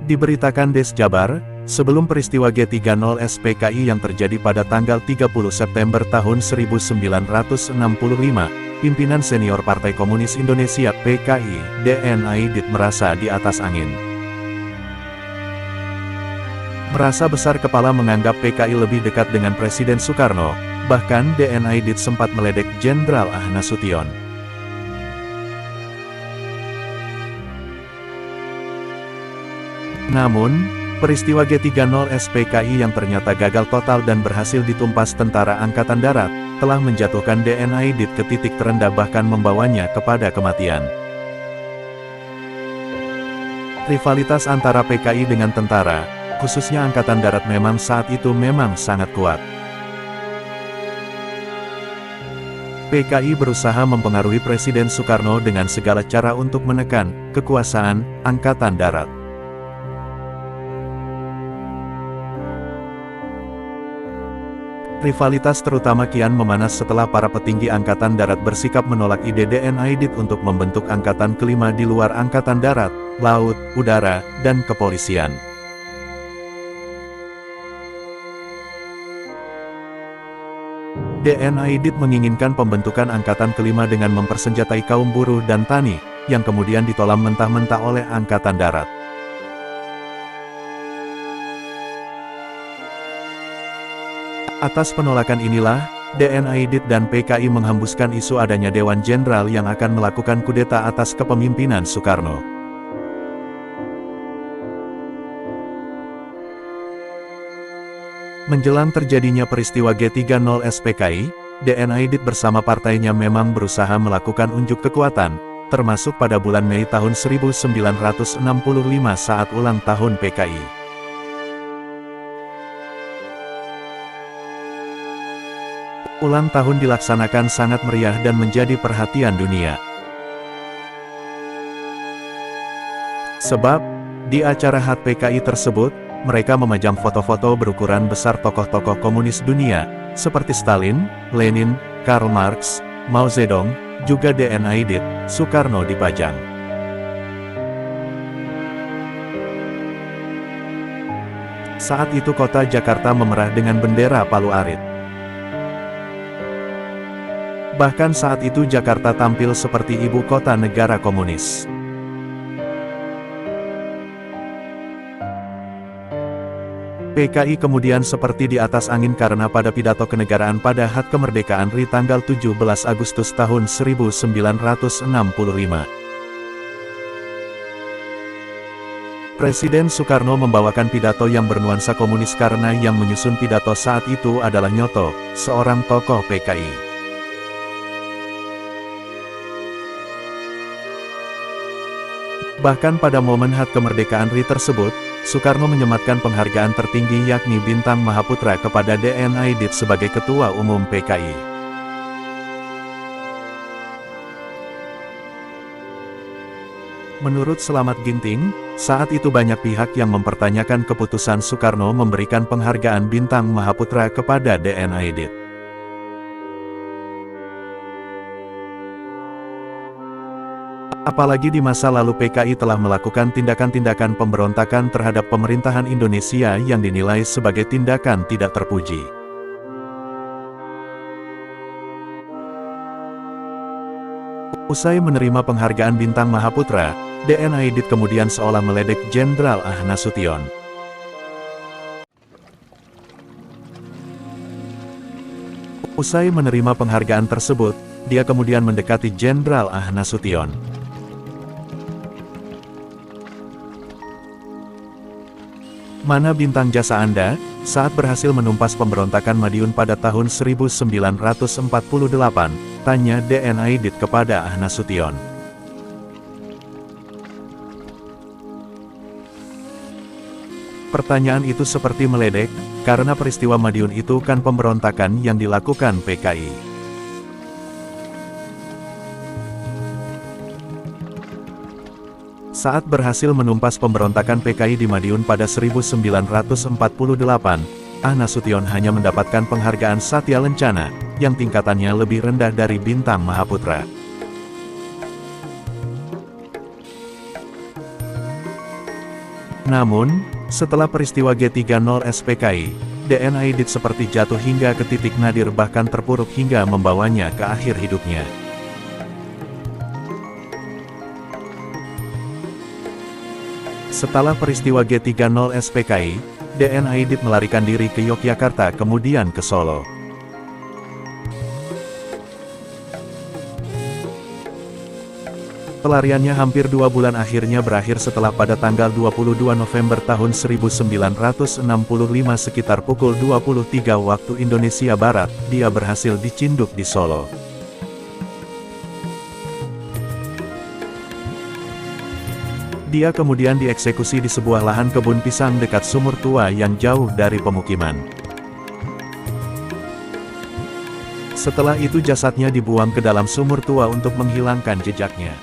Diberitakan Des Jabar, sebelum peristiwa G30 SPKI yang terjadi pada tanggal 30 September tahun 1965, pimpinan senior Partai Komunis Indonesia (PKI), DN Aidit merasa di atas angin. Merasa besar kepala menganggap PKI lebih dekat dengan Presiden Soekarno, bahkan DN Aidit sempat meledek Jenderal Ahmad Nasution. Namun, peristiwa G30 SPKI yang ternyata gagal total dan berhasil ditumpas Tentara Angkatan Darat, telah menjatuhkan DN Aidit ke titik terendah bahkan membawanya kepada kematian. Rivalitas antara PKI dengan tentara, khususnya Angkatan Darat memang saat itu memang sangat kuat. PKI berusaha mempengaruhi Presiden Soekarno dengan segala cara untuk menekan kekuasaan Angkatan Darat. Rivalitas terutama kian memanas setelah para petinggi Angkatan Darat bersikap menolak ide DN Aidit untuk membentuk Angkatan Kelima di luar Angkatan Darat, Laut, Udara, dan Kepolisian. DN Aidit menginginkan pembentukan Angkatan Kelima dengan mempersenjatai kaum buruh dan tani, yang kemudian ditolak mentah-mentah oleh Angkatan Darat. Atas penolakan inilah, DN Aidit dan PKI menghembuskan isu adanya Dewan Jenderal yang akan melakukan kudeta atas kepemimpinan Soekarno. Menjelang terjadinya peristiwa G30 SPKI, DN Aidit bersama partainya memang berusaha melakukan unjuk kekuatan, termasuk pada bulan Mei tahun 1965 saat ulang tahun PKI. Ulang tahun dilaksanakan sangat meriah dan menjadi perhatian dunia. Sebab, di acara HUT PKI tersebut, mereka memajang foto-foto berukuran besar tokoh-tokoh komunis dunia, seperti Stalin, Lenin, Karl Marx, Mao Zedong, juga DN Aidit, Soekarno dipajang. Saat itu kota Jakarta memerah dengan bendera Palu Arit. Bahkan saat itu Jakarta tampil seperti ibu kota negara komunis. PKI kemudian seperti di atas angin karena pada pidato kenegaraan pada HUT Kemerdekaan RI tanggal 17 Agustus tahun 1965. Presiden Soekarno membawakan pidato yang bernuansa komunis karena yang menyusun pidato saat itu adalah Nyoto, seorang tokoh PKI. Bahkan pada momen HUT Kemerdekaan RI tersebut, Soekarno menyematkan penghargaan tertinggi yakni Bintang Mahaputra kepada DN Aidit sebagai Ketua Umum PKI. Menurut Slamet Ginting, saat itu banyak pihak yang mempertanyakan keputusan Soekarno memberikan penghargaan Bintang Mahaputra kepada DN Aidit. Apalagi di masa lalu PKI telah melakukan tindakan-tindakan pemberontakan terhadap pemerintahan Indonesia yang dinilai sebagai tindakan tidak terpuji. Usai menerima penghargaan Bintang Mahaputra, DN Aidit kemudian seolah meledek Jenderal Ahmad Nasution. Usai menerima penghargaan tersebut, dia kemudian mendekati Jenderal Ahmad Nasution. Mana bintang jasa Anda, saat berhasil menumpas pemberontakan Madiun pada tahun 1948, tanya DN Aidit kepada Ahmad Nasution. Pertanyaan itu seperti meledek, karena peristiwa Madiun itu kan pemberontakan yang dilakukan PKI. Saat berhasil menumpas pemberontakan PKI di Madiun pada 1948, Ahmad Nasution hanya mendapatkan penghargaan Satya Lencana, yang tingkatannya lebih rendah dari Bintang Mahaputra. Namun, setelah peristiwa G30 SPKI, DN Aidit seperti jatuh hingga ke titik nadir bahkan terpuruk hingga membawanya ke akhir hidupnya. Setelah peristiwa G30 SPKI, DN Aidit melarikan diri ke Yogyakarta kemudian ke Solo. Pelariannya hampir 2 bulan akhirnya berakhir setelah pada tanggal 22 November tahun 1965 sekitar pukul 23 waktu Indonesia Barat, dia berhasil dicinduk di Solo. Dia kemudian dieksekusi di sebuah lahan kebun pisang dekat sumur tua yang jauh dari pemukiman. Setelah itu jasadnya dibuang ke dalam sumur tua untuk menghilangkan jejaknya.